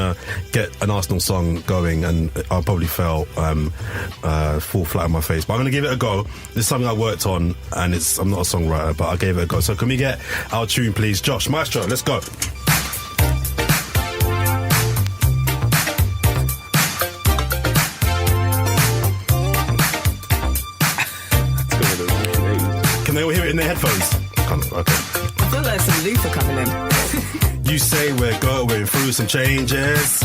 to get an Arsenal song going, and I'll probably fall flat on my face. But I'm going to give it a go. This is something I worked on, and I'm not a songwriter, but I gave it a go. So can we get our tune, please? Josh, Maestro, let's go. Can they all hear it in their headphones? Okay. I feel like some Luther coming in. You say we're going through some changes.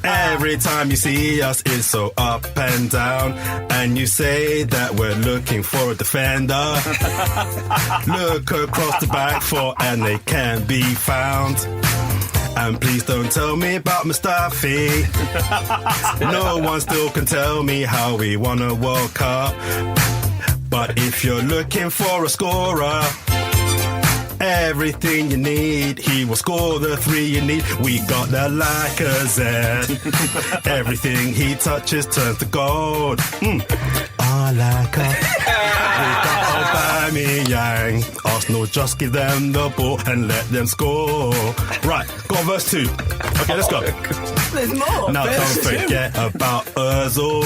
Every time you see us, it's so up and down. And you say that we're looking for a defender. Look across the back four and they can't be found. And please don't tell me about Mustafi. No one still can tell me how we won a World Cup. But if you're looking for a scorer, everything you need, he will score the 3 you need. We got the Lacazette. Everything he touches turns to gold. Lacazette. We got Aubameyang. Arsenal just give them the ball and let them score. Right, got verse 2. Okay, let's go. There's more. Now don't forget about Ozil.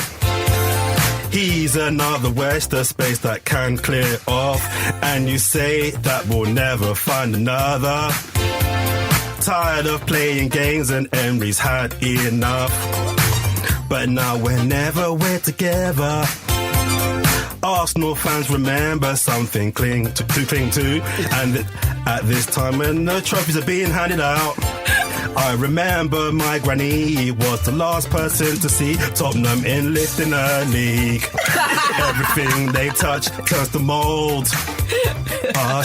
He's another waste of space that can clear off. And you say that we'll never find another. Tired of playing games and Emery's had enough. But now whenever we're together, Arsenal fans remember something to cling to. And at this time when the trophies are being handed out, I remember my granny was the last person to see Tottenham in lifting a league. Everything they touch turns to mould.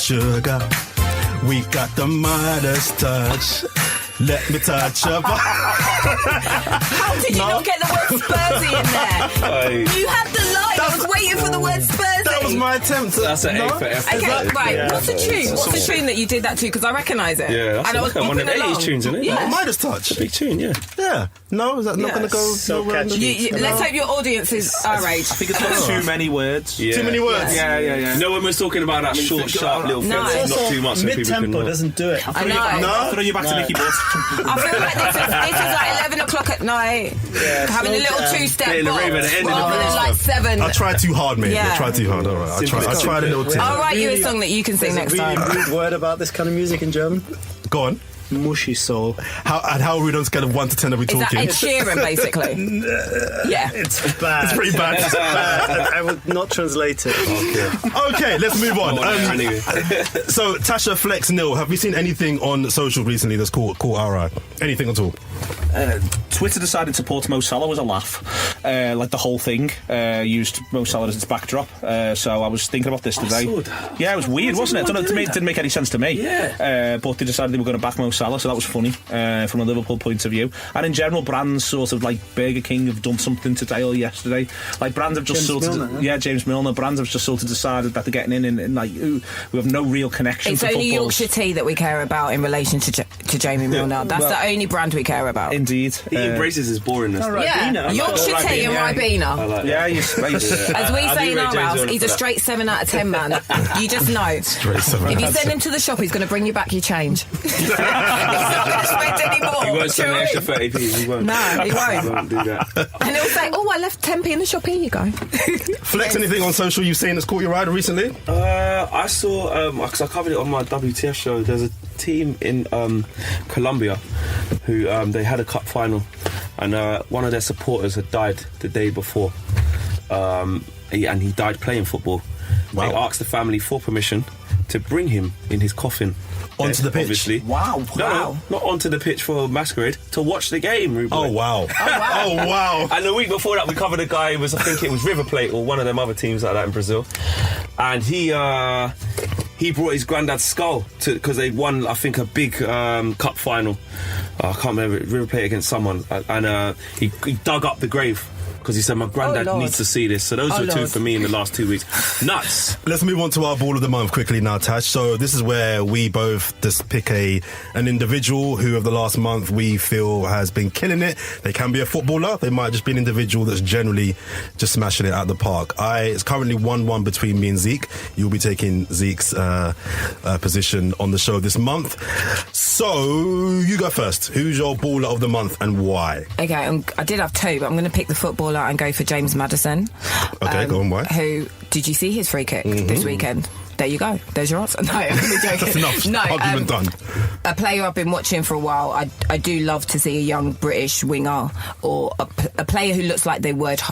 Sugar, we got the Midas touch. Let me touch your body. How did you not get the word Spursy in there? You had the line. I was waiting for the word Spursy. That was my attempt. That's an A for effort. Okay, right. Yeah, what's the tune? What's the tune that you did that to? Because I recognise it. Yeah, that's and I was one of the 80s tunes, isn't it? Yeah. Midas touch. It's a big tune, yeah. Yeah. No, is that not going to go? So catchy. Let's hope your audience is our age. I think it's got too many words. Yeah. Too many words. Yeah. No one was talking about that short, sharp little No. fence. Not too much so people can Mid-tempo know. doesn't do it. I know. No. Throw you back to Mickey Mouse. I feel like this is like 11 o'clock at night, having a little two-step Playing the box, rave at the end of the rather than like 7. I tried too hard, mate. Yeah. I tried too hard. All right. I tried a little tip. I'll write you a song that you can sing next time. There's a really rude word about this kind of music in German. Go on. Mushy soul. How are we on a scale of 1 to 10 are we Is that talking? Ed Sheeran, basically? Yeah. It's bad. It's pretty bad. It's bad. I would not translate it. Okay, let's move on. Anyway. So, Tasha Flex Nil, have we seen anything on social recently that's caught our eye? Anything at all? Twitter decided to support Mo Salah was a laugh. Like the whole thing used Mo Salah as its backdrop. So I was thinking about this today. I saw that. Yeah, it was weird, wasn't it? I don't know, to me, it didn't make any sense to me. Yeah. But they decided they were going to back Mo Salah, so that was funny from a Liverpool point of view. And in general, brands sort of like Burger King have done something today or yesterday. Like brands have just James Milner, yeah, James Milner. Brands have just sort of decided that they're getting in and like we have no real connection It's to only football. Yorkshire tea that we care about in relation to Jamie Milner. That's the only brand we care about. Indeed. He embraces his boringness. Yeah, Yorkshire tea and Ribena. Yeah, you're As we say in our house, he's a straight 7 out of 10 man. You just know. Straight 7 If you out of send 10. him to the shop, he's going to bring you back your change. He's not going to spend any more. He won't spend an extra 30p. He won't. No, he won't. He won't do that. And he'll say, "Oh, I left 10p in the shop. Here you go." Flex, anything on social you've seen that's caught your eye recently? I saw, because I covered it on my WTF show, there's a team in Colombia who they had a cup final, and one of their supporters had died the day before, and he died playing football. Wow. They asked the family for permission to bring him in his coffin Onto the pitch? obviously. Wow. No, not onto the pitch for Masquerade, to watch the game, Ruben. Oh, wow. Oh, wow. And the week before that, we covered a guy who was, I think it was River Plate or one of them other teams like that in Brazil. And he brought his granddad's skull because they won, I think, a big cup final. I can't remember, River Plate against someone. And he dug up the grave because he said my granddad Lord. needs to see this. So those were two Lord. for me in the last 2 weeks. Nuts. Let's move on to our ball of the month quickly now, Tash. So this is where we both just pick an individual who of the last month we feel has been killing it. They can be a footballer. They might just be an individual that's generally just smashing it at the park. It's currently 1-1 between me and Zeke. You'll be taking Zeke's position on the show this month. So you go first. Who's your baller of the month and why? Okay, I did have two, but I'm going to pick the footballer and go for James Maddison. Okay, go on, why? Who, did you see his free kick this weekend? There you go. There's your answer. No, I'm only joking. That's enough. No, Argument done. A player I've been watching for a while. I do love to see a young British winger or a player who looks like they work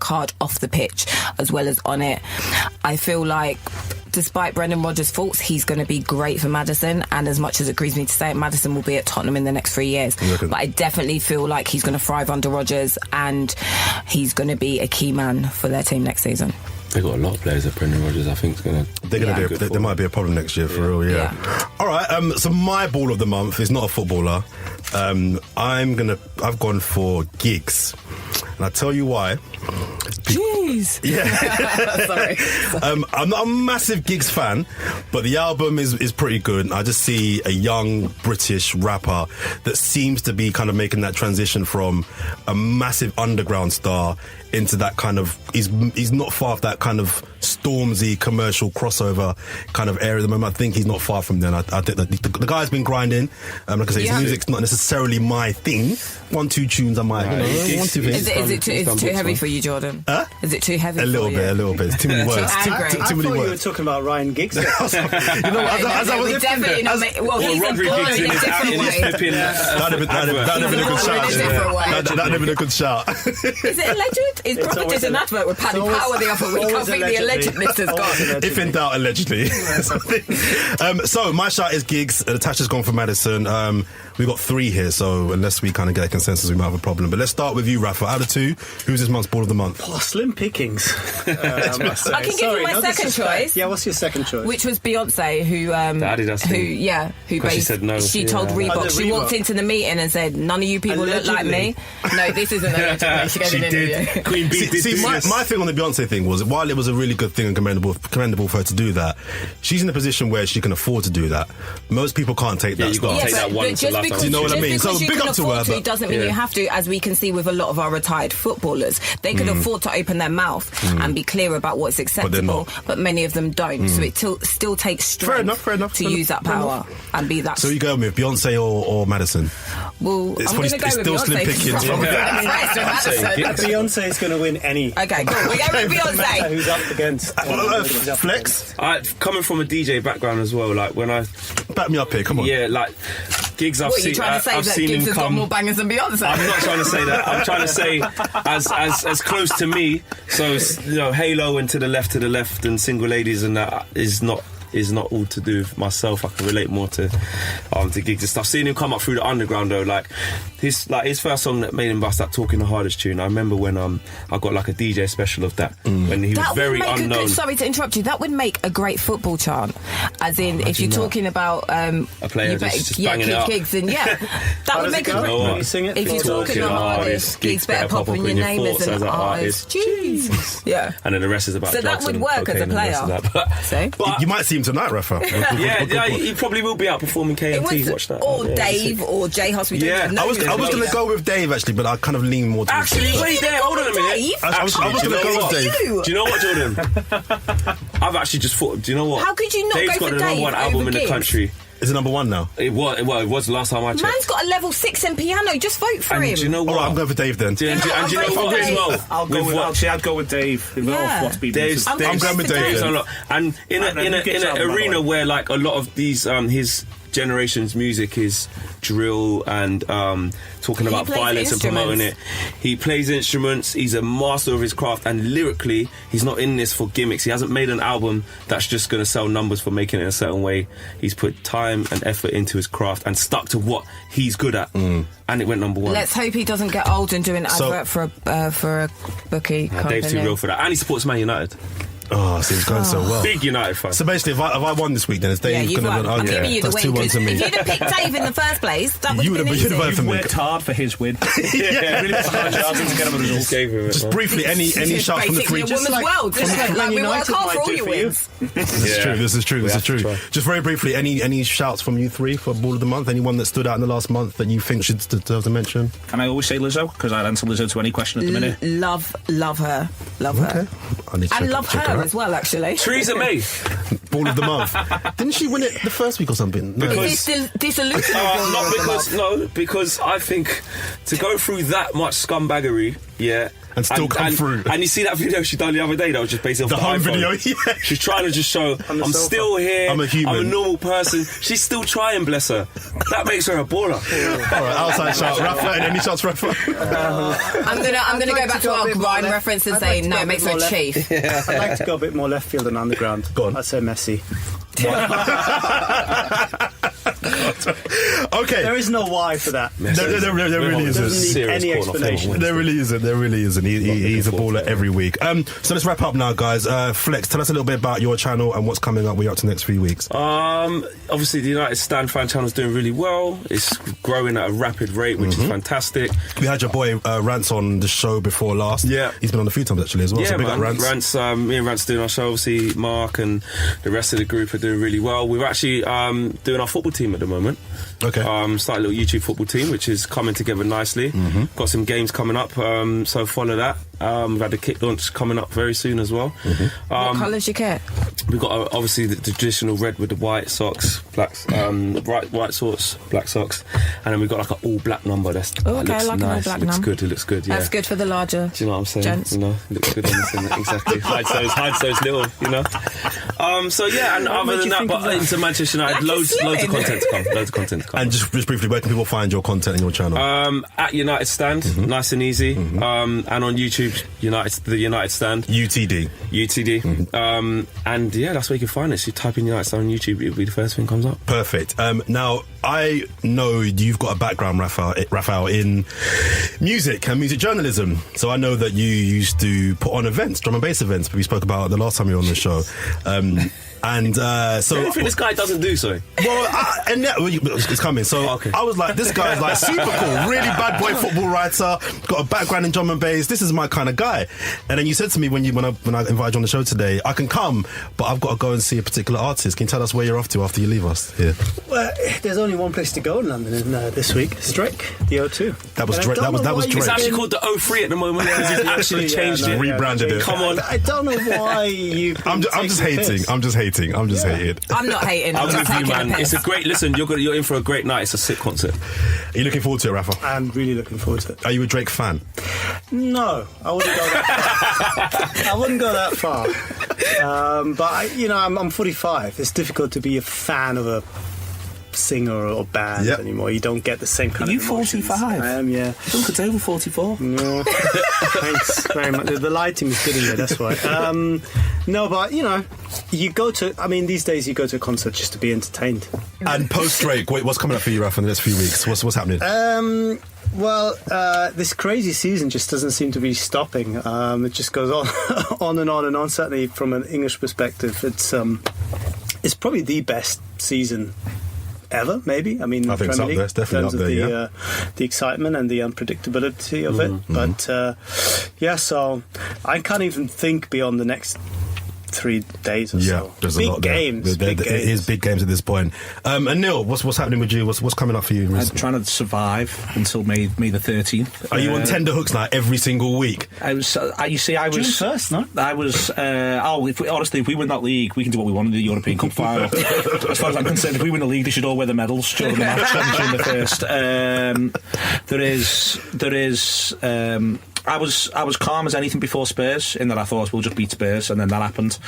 hard off the pitch as well as on it. I feel like, despite Brendan Rodgers' faults, he's going to be great for Maddison, and as much as it grieves me to say it, Maddison will be at Tottenham in the next 3 years. But I definitely feel like he's going to thrive under Rodgers, and he's going to be a key man for their team next season. They got a lot of players that Brendan Rodgers, I think, is going to... They're going to do. There might be a problem next year for real. Yeah. All right. So my ball of the month is not a footballer. I've gone for Giggs, and I tell you why. Jeez. Yeah. Sorry. I'm not a massive Giggs fan, but the album is pretty good. I just see a young British rapper that seems to be kind of making that transition from a massive underground star into that kind of... He's not far off that kind of Stormzy commercial crossover kind of area at the moment. I think he's not far from then. I think that the guy's been grinding. Like I say, his music's not necessarily my thing. 1-2 tunes I might... Is it too heavy for you, Jordan? Huh? Is it too heavy a little for bit. Too many words. Angry. I Too thought many you were words. talking about Ryan Giggs. As I was definitely not well, he's Rodri a baller Giggs in a different way. That'd have been a good shout. That'd have been a good shout. Is it alleged? Is Prophet an advert with Paddy Power the other week? I think the allegedness has gone. If in doubt, allegedly. So my shout is Giggs. Natasha's gone for Maddison. We've got 3 here, so unless we kind of get a consensus, we might have a problem. But let's start with you, Rafa. Out of 2, who's this month's ball of the month? Oh, slim pickings. I must say. I can give you my second choice. Yeah, what's your second choice? Which was Beyonce, who she said no. She told Reebok. She walked into the meeting and said, "None of you people look like me." No, this isn't allegedly. She gave an interview. Queen Bee did See, my thing on the Beyonce thing was, while it was a really good thing and commendable for her to do that, she's in a position where she can afford to do that. Most people can't take that you got to stance. take that once a lifetime. Do you know what I mean? So big up to her. It doesn't mean you have to, as we can see with a lot of our retired footballers. They could afford to open their mouth and be clear about what's acceptable, but many of them don't. So it still takes strength to use that power and be that. So you go with Beyonce or Madison? Well, it's I'm going to go with still Beyonce. slim pickings. Beyonce is going to win any. Okay, cool. We go with Beyonce. Who's up against? Flex? Coming from a DJ background as well, like when I... Back me up here, come on. Yeah, like Giggs I've What, seen... you trying to say I've that seen Giggs him has got come... more bangers than Beyonce? I'm not trying to say that. I'm trying to say as close to me. So, Halo and to the left, and Single Ladies and that is not all to do with myself. I can relate more to Giggs and stuff. Seeing him come up through the underground though, like his first song that made him bust that Talking the Hardest tune. I remember when I got like a DJ special of that when he was very unknown. Sorry to interrupt you. That would make a great football chant. As in, if you're talking about a player just banging it up. Giggs, and that would make a great. When you sing it, if you're talking the hardest, Giggs better pop when your name is an artist. Jeez. Yeah. And then the rest is about so drugs that would and work as a player. So you might see him tonight, Rafa. He probably will be out performing KMT. Watch that. Or Dave or J Hus. I was going to go with Dave actually, but I kind of lean more to wait there, hold on a minute. I was going to go with Dave. Do you know what, Jordan? I've actually just thought, do you know what? How could you not Dave's go for got the number 1 album in the country. Is it number 1 now? It was the last time I checked. Man's got a level 6 in piano. Just vote for him. Do you know what? All right, I'm going for Dave then. Do you know what as well? I'd go with Dave. I'm going with Dave. And in an arena where like a lot of these his generation's music is drill and talking about violence and promoting it. He plays instruments. He's a master of his craft, and lyrically, he's not in this for gimmicks. He hasn't made an album that's just going to sell numbers for making it a certain way. He's put time and effort into his craft and stuck to what he's good at, and it went number 1. Let's hope he doesn't get old and do an advert for a bookie company. Dave's too real for that, and he supports Man United. Oh, see, it's going so well. Big United fan. So basically, if I won this week, then it's Dave you've going to won. win. I'm giving you the That's win. 2-1 to me. If you'd have picked Dave in the first place, that would You have been would've easy. voted for You've me. worked hard for his win. Yeah, really put hard chances to get him a result. Just gave him it. Just man. briefly, any shouts from the three? Basically a woman's world. Just like we work hard for all your wins. This is true. This is true. This is true. Just very briefly, any shouts from you three for Ball of the Month? Anyone that stood out in the last month that you think should deserve to mention? Can I always say Lizzo? Because I'd answer Lizzo to any question at the minute. Love her. Love Okay. her. I need to And check- love check her out. as well, actually. Theresa May. Ball of the Month. Didn't she win it the first week or something? No. Because- Disillusioned. Because I think to go through that much scumbaggery, And still come through. And you see that video she done the other day that was just based off The the home iPhone. video, yeah. She's trying to just show I'm sofa. still here. I'm a human. I'm a normal person. She's still trying, bless her. That makes her a baller. All right, outside shout. Rafa, any shots, Rafa? I'm gonna go back to our Ryan reference and say no, it makes her a chief. I'd like to go a bit more left field than underground. Go on. I'd say Messi. Okay. There is no why for that. There really Doesn't isn't. need any explanation. There really isn't. There really isn't. He's a baller every week. So let's wrap up now, guys. Flex, tell us a little bit about your channel and what's coming up. We're up to the next 3 weeks. Obviously, the United Stand fan channel is doing really well. It's growing at a rapid rate, which is fantastic. We had your boy Rants on the show before last. Yeah. He's been on a few times actually as well. Yeah, so big man. up Rants. Me and Rants doing our show. Obviously, Mark and the rest of the group are doing really well. We're actually doing our football team at the moment. Okay. Started a little YouTube football team, which is coming together nicely. Got some games coming up, so follow that. We've had the kit launch coming up very soon as well. What colour's your kit? We've got obviously the traditional red with the white socks, white shorts, black socks, and then we've got like an all black number. That I looks like an all nice. black It looks number. good. It looks good. Yeah. That's good for the larger. Do you know what I'm saying? Gents. You know, it looks good on this thing. Exactly. Hides those little, you know. So yeah, and other than that, but into Manchester United, loads of content to come. Loads of content to come. And just briefly, where can people find your content in your channel? At United Stand, nice and easy, and on YouTube, the United Stand, UTD. And yeah, that's where you can find it. So you type in United Stand on YouTube, it'll be the first thing that comes up. Perfect. Now, I know you've got a background, Raphael, in music and music journalism. So I know that you used to put on events, drum and bass events, but we spoke about it the last time you were on the show. So Anything this guy doesn't do, sorry. Well, it's coming. So Okay. I was like, this guy's like super cool, really bad boy football writer, got a background in drum and bass. This is my kind of guy. And then you said to me when I invited you on the show today, I can come, but I've got to go and see a particular artist. Can you tell us where you're off to after you leave us here? Well, there's only one place to go in London this week. Strike, the O2. That was And I Drake. don't That know was why Drake. It's actually called the 03 at the moment because he's actually changed it. Rebranded it. Come on. I don't know why you. I'm just hating. I'm just hating. I'm not hating. I'm I'm just with you, taking man. a piss. It's a great listen. You're in for a great night. It's a sick concert. Are you looking forward to it, Rafa? I'm really looking forward to it. Are you a Drake fan? No, I wouldn't go that far. I wouldn't go that far. But I'm 45. It's difficult to be a fan of a singer or band anymore. You don't get the same kind Are of you emotions. 45? I am, yeah. Duncan's over 44. No. Thanks very much. The lighting is good in here, that's why. No, but you go to. I mean, these days you go to a concert just to be entertained. And post Drake, wait, what's coming up for you, Rafa, in the next few weeks? What's happening? Well, this crazy season just doesn't seem to be stopping. It just goes on, on and on and on. Certainly, from an English perspective, it's probably the best season ever. Maybe. I mean, I think Premier League, it's definitely in up terms there. of the excitement and the unpredictability of it. But so I can't even think beyond the next 3 days or so. There's big a lot there. games. It is big games at this point. And Neil, what's happening with you? What's coming up for you? I'm trying to survive until May the 13th. Are you on tender hooks now every single week? I was. You see, I was June 1st, no? I was. If we win that league, we can do what we want in the European Cup final. As far as I'm concerned, if we win the league, they should all wear the medals during the match on June the 1st. There is. I was calm as anything before Spurs in that I thought we'll just beat Spurs, and then that happened.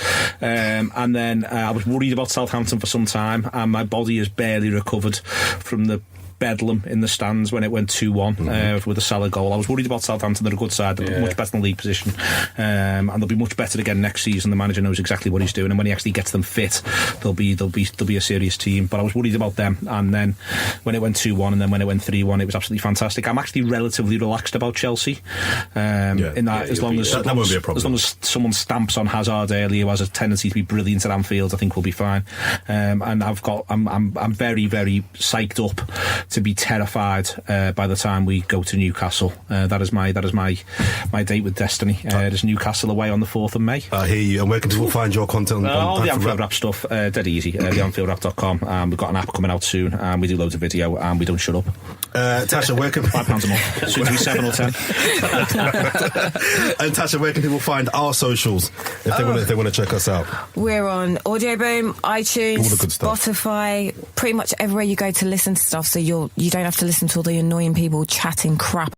And then I was worried about Southampton for some time, and my body has barely recovered from the bedlam in the stands when it went 2-1 with a Salah goal. I was worried about Southampton. They're a good side. They're much better in the league position, and they'll be much better again next season. The manager knows exactly what he's doing, and when he actually gets them fit, they'll be a serious team. But I was worried about them, and then when it went 2-1 and then when it went 3-1, it was absolutely fantastic. I'm actually relatively relaxed about Chelsea, in that as long as that won't be a problem. As long as someone stamps on Hazard early, who has a tendency to be brilliant at Anfield, I think we'll be fine. And I'm very, very psyched up to be terrified by the time we go to Newcastle. That is my date with destiny. There's Newcastle away on the 4th of May. I hear you. And where can people find your content? All the Anfield Rap stuff, dead easy. theanfieldrap.com. We've got an app coming out soon, and we do loads of video, and we don't shut up. Tasha, where can £5 a month? Soon to be 7 or 10. And Tasha, where can people find our socials if they want to check us out? We're on Audio Boom, iTunes, all the good stuff. Spotify, pretty much everywhere you go to listen to stuff, so you don't have to listen to all the annoying people chatting crap